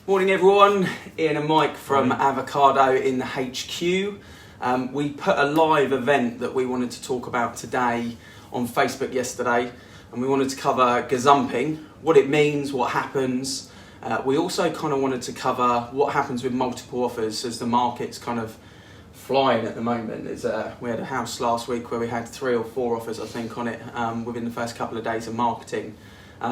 Morning everyone, Ian and Mike from Avocado in the HQ. We put a live event that we wanted to talk about today on Facebook yesterday, and we wanted to cover gazumping, what it means, what happens. We also kind of wanted to cover what happens with multiple offers as the market's kind of flying at the moment. We had a house last week where we had 3 or 4 offers, I think, on it within the first couple of days of marketing.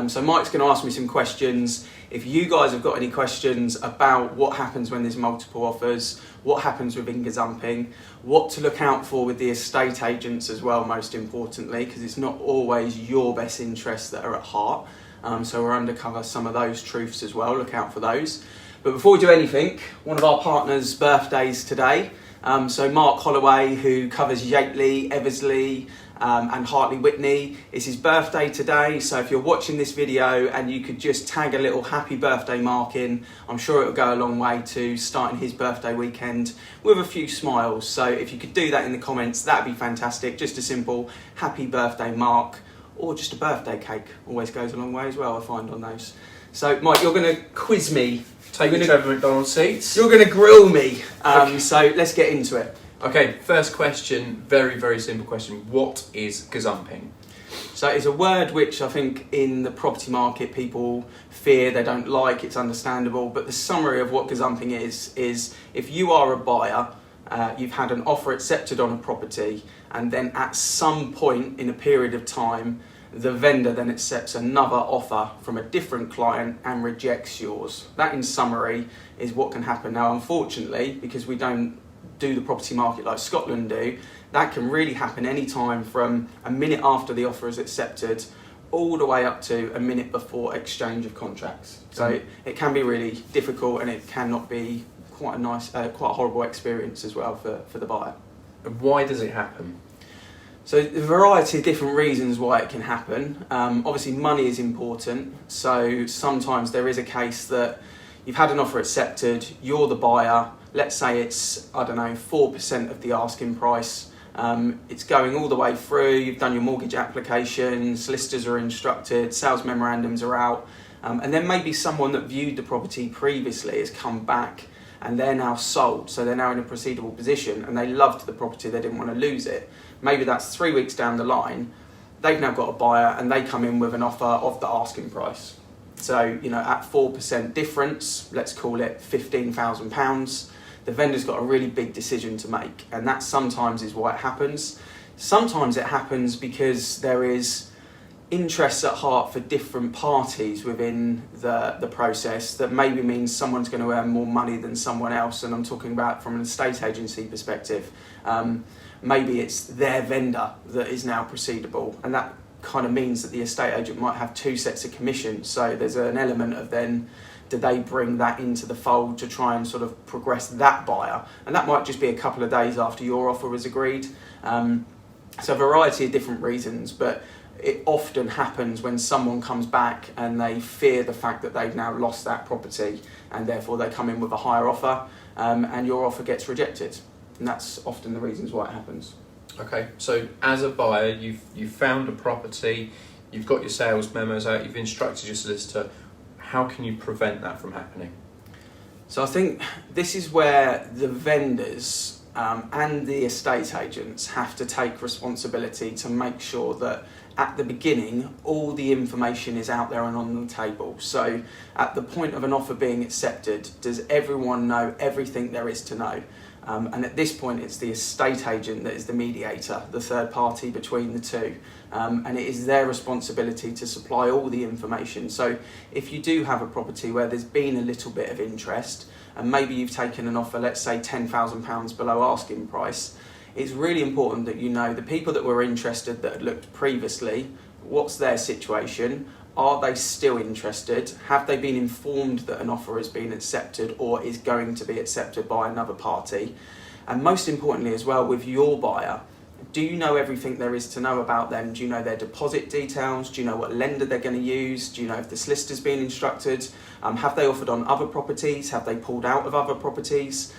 So Mike's going to ask me some questions. If you guys have got any questions about what happens when there's multiple offers, what happens within gazumping, what to look out for with the estate agents as well, most importantly, because it's not always your best interests that are at heart. So we're undercover some of those truths as well, look out for those. But before we do anything, one of our partners' birthdays today. So Mark Holloway, who covers Yateley, Eversley, and Hartley Whitney. It's his birthday today, so if you're watching this video and you could just tag a little happy birthday mark in, I'm sure it'll go a long way to starting his birthday weekend with a few smiles. So if you could do that in the comments, that'd be fantastic. Just a simple happy birthday mark, or just a birthday cake, always goes a long way as well, I find, on those. So Mike, you're going to quiz me. Take me to McDonald's seats. You're going to grill me, so let's get into it. Okay, first question, very, very simple question. What is gazumping? So it's a word which I think in the property market people fear, they don't like, it's understandable, but the summary of what gazumping is if you are a buyer, you've had an offer accepted on a property, and then at some point in a period of time, the vendor then accepts another offer from a different client and rejects yours. That in summary is what can happen. Now, unfortunately, because we don't do the property market like Scotland do, that can really happen any time from a minute after the offer is accepted all the way up to a minute before exchange of contracts. So it can be really difficult, and it cannot be quite a nice, quite a horrible experience as well for the buyer. Why does it happen? So a variety of different reasons why it can happen. Obviously money is important, so sometimes there is a case that you've had an offer accepted, you're the buyer, let's say it's, 4% of the asking price. It's going all the way through, you've done your mortgage application, solicitors are instructed, sales memorandums are out, and then maybe someone that viewed the property previously has come back and they're now sold, so they're now in a proceedable position and they loved the property, they didn't want to lose it. Maybe that's 3 weeks down the line, they've now got a buyer and they come in with an offer of the asking price. So, at 4% difference, let's call it £15,000, the vendor's got a really big decision to make, and that sometimes is why it happens. Sometimes it happens because there is interests at heart for different parties within the process that maybe means someone's going to earn more money than someone else, and I'm talking about from an estate agency perspective. Maybe it's their vendor that is now proceedable, and that kind of means that the estate agent might have 2 sets of commission. So there's an element of then, do they bring that into the fold to try and sort of progress that buyer? And that might just be a couple of days after your offer was agreed. So a variety of different reasons, but it often happens when someone comes back and they fear the fact that they've now lost that property, and therefore they come in with a higher offer, and your offer gets rejected. And that's often the reasons why it happens. Okay, so as a buyer, you've found a property, you've got your sales memos out, you've instructed your solicitor. How can you prevent that from happening? So I think this is where the vendors and the estate agents have to take responsibility to make sure that at the beginning all the information is out there and on the table. So at the point of an offer being accepted, does everyone know everything there is to know? And at this point it's the estate agent that is the mediator, the third party between the two, and it is their responsibility to supply all the information. So if you do have a property where there's been a little bit of interest, and maybe you've taken an offer, let's say £10,000 below asking price, it's really important that you know the people that were interested that had looked previously, what's their situation? Are they still interested? Have they been informed that an offer has been accepted or is going to be accepted by another party? And most importantly as well, with your buyer, do you know everything there is to know about them? Do you know their deposit details? Do you know what lender they're going to use? Do you know if the solicitor's been instructed? Have they offered on other properties? Have they pulled out of other properties?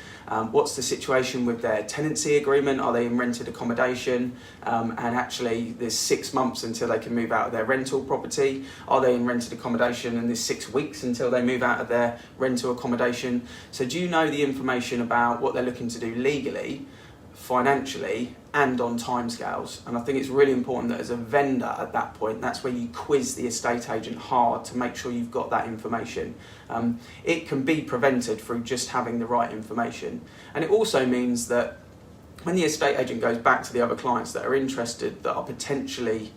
What's the situation with their tenancy agreement? Are they in rented accommodation? And actually there's 6 months until they can move out of their rental property. Are they in rented accommodation and there's 6 weeks until they move out of their rental accommodation? So do you know the information about what they're looking to do legally, financially, and on timescales? And I think it's really important that as a vendor at that point, that's where you quiz the estate agent hard to make sure you've got that information. It can be prevented through just having the right information. And it also means that when the estate agent goes back to the other clients that are interested, that are potentially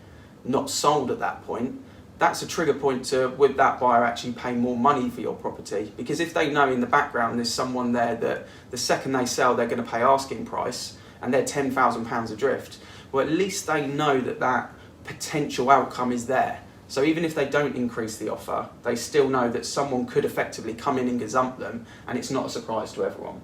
not sold at that point, that's a trigger point to, with that buyer, actually pay more money for your property. Because if they know in the background there's someone there that the second they sell they're going to pay asking price and they're £10,000 adrift, well, at least they know that that potential outcome is there. So even if they don't increase the offer, they still know that someone could effectively come in and gazump them, and it's not a surprise to everyone.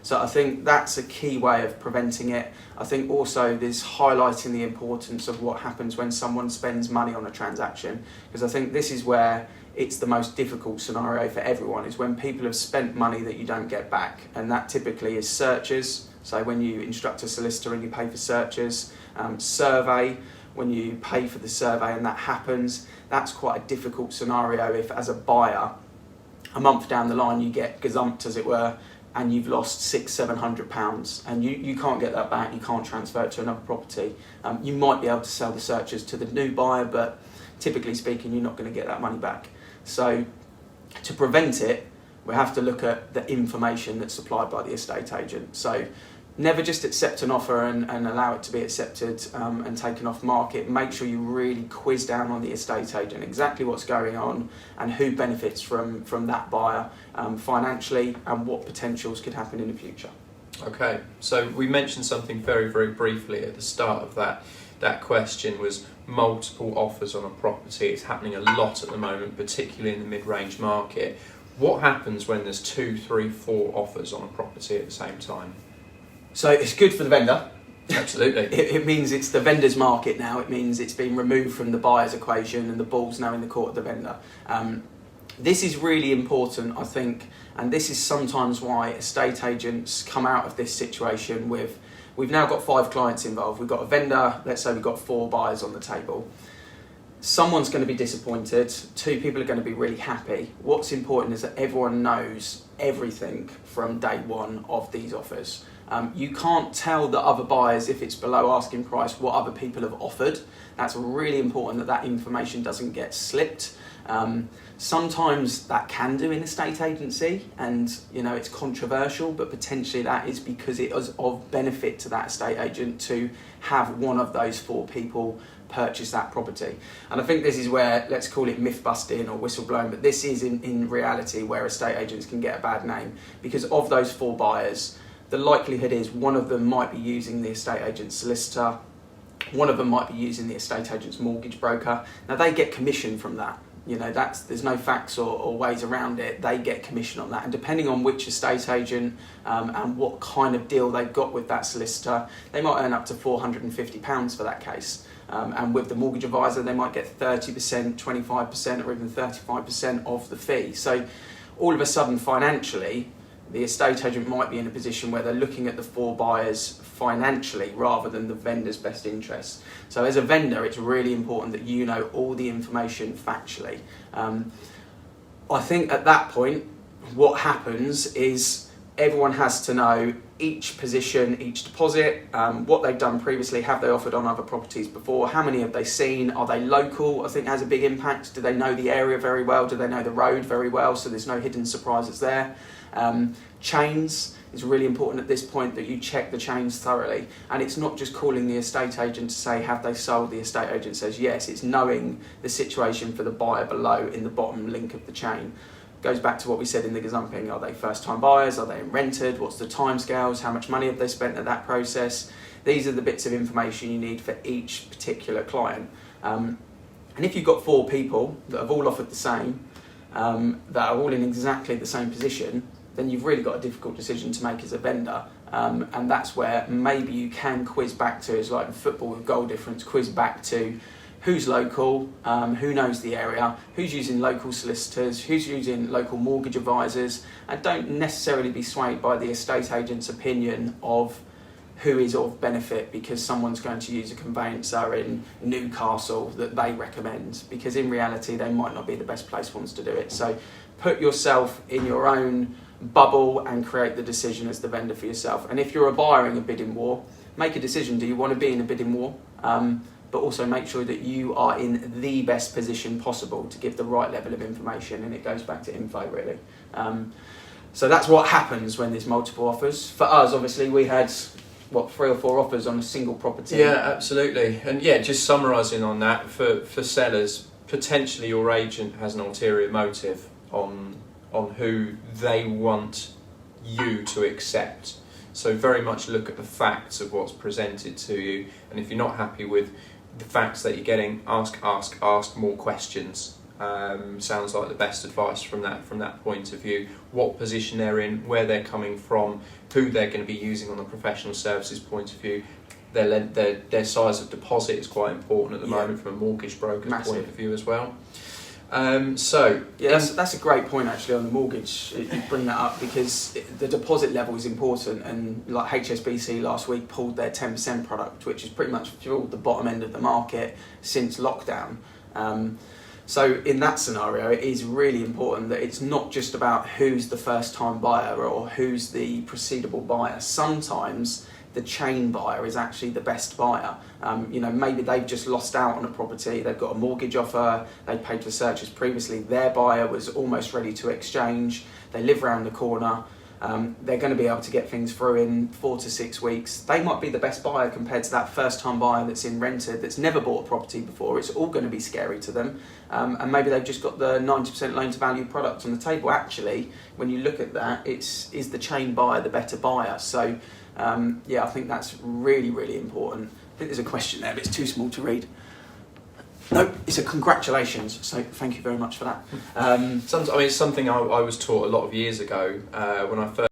So I think that's a key way of preventing it. I think also this highlighting the importance of what happens when someone spends money on a transaction, because I think this is where it's the most difficult scenario for everyone, is when people have spent money that you don't get back, and that typically is searches. So when you instruct a solicitor and you pay for searches, survey, when you pay for the survey and that happens, that's quite a difficult scenario if, as a buyer, a month down the line you get gazumped, as it were, and you've lost £600-700 and you can't get that back, you can't transfer it to another property. You might be able to sell the searches to the new buyer, but typically speaking you're not going to get that money back. So to prevent it, we have to look at the information that's supplied by the estate agent. So never just accept an offer and allow it to be accepted and taken off market. Make sure you really quiz down on the estate agent exactly what's going on and who benefits from that buyer financially, and what potentials could happen in the future. Okay, so we mentioned something very, very briefly at the start of that question, was multiple offers on a property. It's happening a lot at the moment, particularly in the mid-range market. What happens when there's 2, 3, 4 offers on a property at the same time? So it's good for the vendor. Absolutely. It means it's the vendor's market now. It means it's been removed from the buyer's equation and the ball's now in the court of the vendor. This is really important, I think, and this is sometimes why estate agents come out of this situation with, we've now got 5 clients involved. We've got a vendor, let's say we've got 4 buyers on the table. Someone's going to be disappointed, 2 people are going to be really happy. What's important is that everyone knows everything from day one of these offers. You can't tell the other buyers, if it's below asking price, what other people have offered. That's really important, that information doesn't get slipped. Sometimes that can do in a estate agency, and it's controversial, but potentially that is because it is of benefit to that estate agent to have one of those 4 people purchase that property. And I think this is where, let's call it myth busting or whistleblowing, but this is in reality where estate agents can get a bad name, because of those 4 buyers, the likelihood is one of them might be using the estate agent's solicitor, one of them might be using the estate agent's mortgage broker. Now they get commission from that. There's no facts or ways around it. They get commission on that, and depending on which estate agent and what kind of deal they've got with that solicitor, they might earn up to £450 for that case. And with the mortgage advisor, they might get 30%, 25%, or even 35% of the fee. So all of a sudden, financially, the estate agent might be in a position where they're looking at the 4 buyers financially rather than the vendor's best interest. So as a vendor, it's really important that you know all the information factually. I think at that point, what happens is everyone has to know each position, each deposit, what they've done previously, have they offered on other properties before, how many have they seen, are they local? I think has a big impact. Do they know the area very well? Do they know the road very well? So there's no hidden surprises there. Chains is really important at this point, that you check the chains thoroughly, and it's not just calling the estate agent to say have they sold. The estate agent says yes. It's knowing the situation for the buyer below in the bottom link of the chain. Goes back to what we said in the gazumping. Are they first time buyers? Are they rented? What's the timescales? How much money have they spent at that process? These are the bits of information you need for each particular client. And if you've got 4 people that have all offered the same, that are all in exactly the same position, then you've really got a difficult decision to make as a vendor. And that's where maybe you can quiz back to, it's like in football with goal difference, quiz back to who's local, who knows the area, who's using local solicitors, who's using local mortgage advisors, and don't necessarily be swayed by the estate agent's opinion of who is of benefit because someone's going to use a conveyancer in Newcastle that they recommend, because in reality they might not be the best placed ones to do it. So put yourself in your own bubble and create the decision as the vendor for yourself. And if you're a buyer in a bidding war, make a decision. Do you want to be in a bidding war? But also make sure that you are in the best position possible to give the right level of information, and it goes back to info really. So that's what happens when there's multiple offers. For us, obviously, we had 3 or 4 offers on a single property. Yeah, absolutely. And yeah, just summarising on that, for sellers, potentially your agent has an ulterior motive on who they want you to accept. So very much look at the facts of what's presented to you, and if you're not happy with the facts that you're getting, ask more questions. Sounds like the best advice from that point of view. What position they're in, where they're coming from, who they're going to be using on the professional services point of view. Their size of deposit is quite important at the moment from a mortgage broker's point of view as well. That's a great point actually on the mortgage. You bring that up because the deposit level is important, and like HSBC last week pulled their 10% product, which is pretty much filled the bottom end of the market since lockdown. So in that scenario, it is really important that it's not just about who's the first time buyer or who's the proceedable buyer. Sometimes the chain buyer is actually the best buyer. Maybe they've just lost out on a property, they've got a mortgage offer, they paid for searches previously, their buyer was almost ready to exchange, they live around the corner, they're going to be able to get things through in 4 to 6 weeks. They might be the best buyer compared to that first time buyer that's in rented, that's never bought a property before. It's all going to be scary to them. And maybe they've just got the 90% loan to value product on the table. Actually, when you look at that, is the chain buyer the better buyer? So I think that's really, really important. I think there's a question there, but it's too small to read. No, it's a congratulations, so thank you very much for that. It's something I was taught a lot of years ago when I first...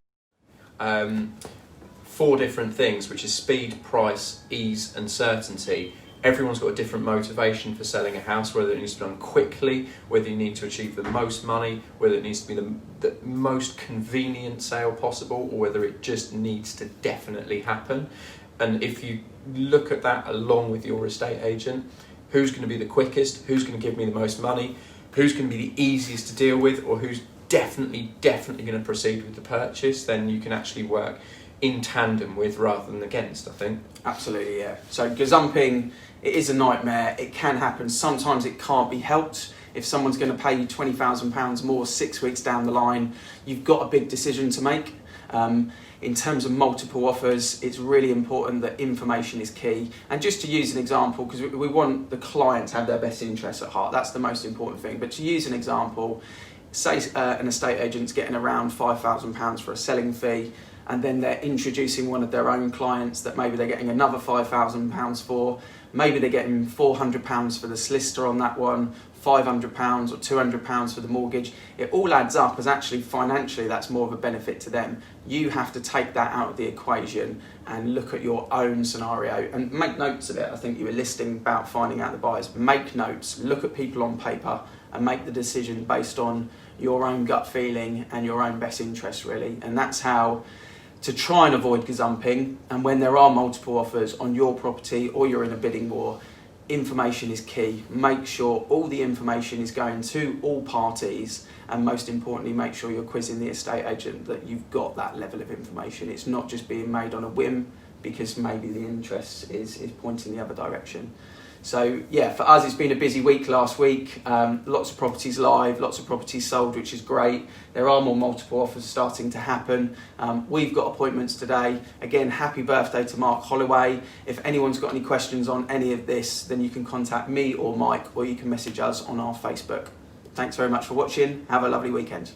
4 different things, which is speed, price, ease and certainty. Everyone's got a different motivation for selling a house, whether it needs to be done quickly, whether you need to achieve the most money, whether it needs to be the most convenient sale possible, or whether it just needs to definitely happen. And if you look at that along with your estate agent, who's going to be the quickest, who's going to give me the most money, who's going to be the easiest to deal with, or who's definitely going to proceed with the purchase, then you can actually work in tandem with rather than against, I think. Absolutely, yeah. So gazumping, it is a nightmare. It can happen. Sometimes it can't be helped. If someone's going to pay you £20,000 more 6 weeks down the line, you've got a big decision to make. In terms of multiple offers, it's really important that information is key. And just to use an example, because we want the client to have their best interests at heart, that's the most important thing. But to use an example, say an estate agent's getting around £5,000 for a selling fee, and then they're introducing one of their own clients that maybe they're getting another £5,000 for. Maybe they're getting £400 for the solicitor on that one, £500 or £200 for the mortgage. It all adds up as actually financially that's more of a benefit to them. You have to take that out of the equation and look at your own scenario and make notes of it. I think you were listing about finding out the buyers. Make notes, look at people on paper and make the decision based on your own gut feeling and your own best interest really. And that's how to try and avoid gazumping. And when there are multiple offers on your property or you're in a bidding war, information is key. Make sure all the information is going to all parties, and most importantly make sure you're quizzing the estate agent that you've got that level of information. It's not just being made on a whim because maybe the interest is pointing the other direction. So yeah, for us it's been a busy week last week. Lots of properties live, lots of properties sold, which is great. There are more multiple offers starting to happen. We've got appointments today. Again, happy birthday to Mark Holloway. If anyone's got any questions on any of this, then you can contact me or Mike, or you can message us on our Facebook. Thanks very much for watching. Have a lovely weekend.